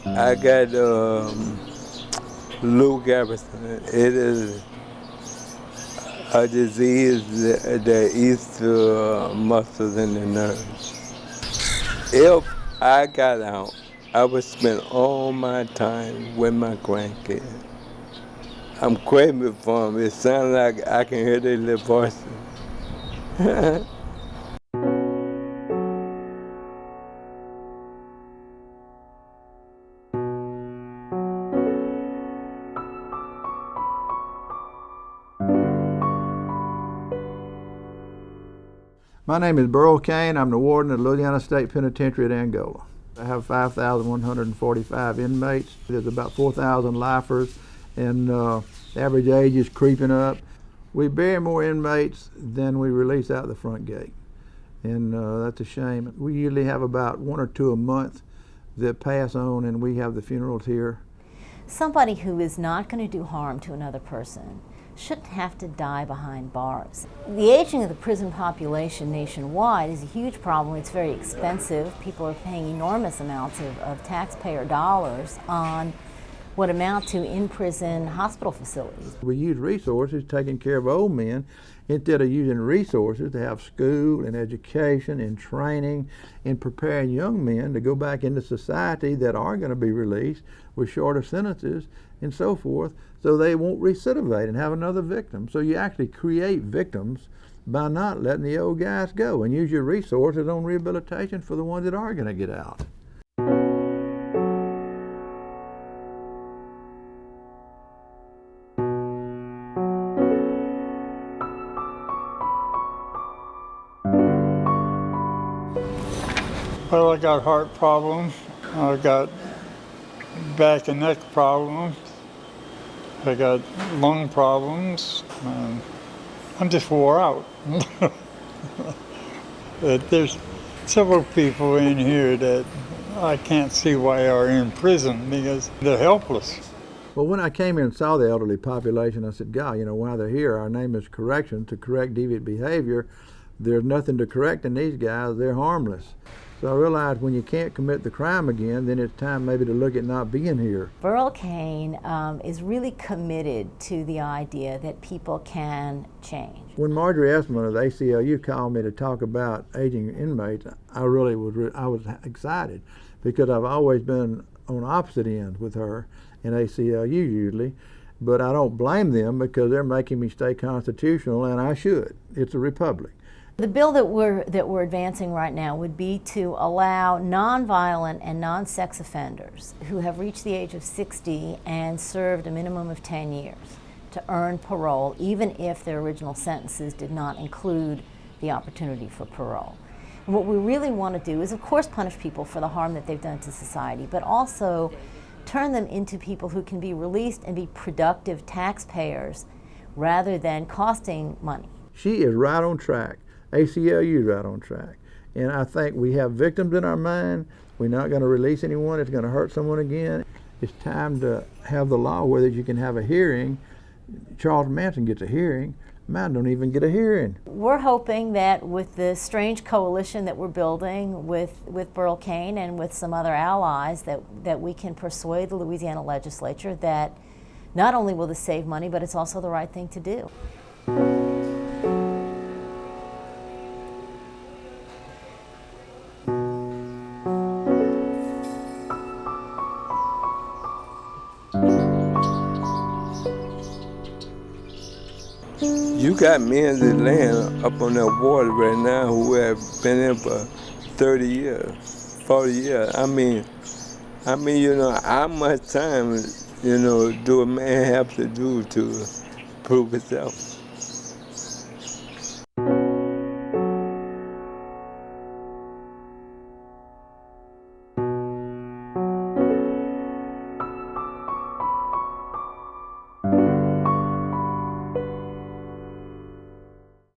I got Lou Garrison. It is a disease that eats the muscles in the nerves. If I got out, I would spend all my time with my grandkids. I'm craving for them. It sounds like I can hear their little voices. My name is Burl Cain. I'm the warden of the Louisiana State Penitentiary at Angola. I have 5,145 inmates. There's about 4,000 lifers, and the average age is creeping up. We bury more inmates than we release out the front gate, and that's a shame. We usually have about 1 or 2 a month that pass on, and we have the funerals here. Somebody who is not going to do harm to another person shouldn't have to die behind bars. The aging of the prison population nationwide is a huge problem. It's very expensive. People are paying enormous amounts of taxpayer dollars on what amount to in-prison hospital facilities. We use resources taking care of old men instead of using resources to have school and education and training and preparing young men to go back into society that are going to be released with shorter sentences and so forth, so they won't recidivate and have another victim. So you actually create victims by not letting the old guys go, and use your resources on rehabilitation for the ones that are going to get out. Well, I got heart problems. I got back and neck problems. I got lung problems. I'm just wore out. There's several people in here that I can't see why are in prison because they're helpless. Well, when I came here and saw the elderly population, I said, God, while they're here, our name is correction, to correct deviant behavior. There's nothing to correct in these guys. They're harmless. So I realized when you can't commit the crime again, then it's time maybe to look at not being here. Burl Cain is really committed to the idea that people can change. When Marjorie Esselman of the ACLU called me to talk about aging inmates, I was excited because I've always been on opposite ends with her in ACLU usually, but I don't blame them because they're making me stay constitutional, and I should. It's a republic. The bill that we're advancing right now would be to allow nonviolent and non-sex offenders who have reached the age of 60 and served a minimum of 10 years to earn parole, even if their original sentences did not include the opportunity for parole. And what we really want to do is, of course, punish people for the harm that they've done to society, but also turn them into people who can be released and be productive taxpayers rather than costing money. She is right on track. ACLU is right on track. And I think we have victims in our mind. We're not going to release anyone that's going to hurt someone again. It's time to have the law where that you can have a hearing. Charles Manson gets a hearing. Mine don't even get a hearing. We're hoping that with the strange coalition that we're building with Burl Cain and with some other allies that we can persuade the Louisiana legislature that not only will this save money, but it's also the right thing to do. You got men that laying up on that water right now who have been in for 30 years, 40 years. I mean, how much time, do a man have to do to prove himself?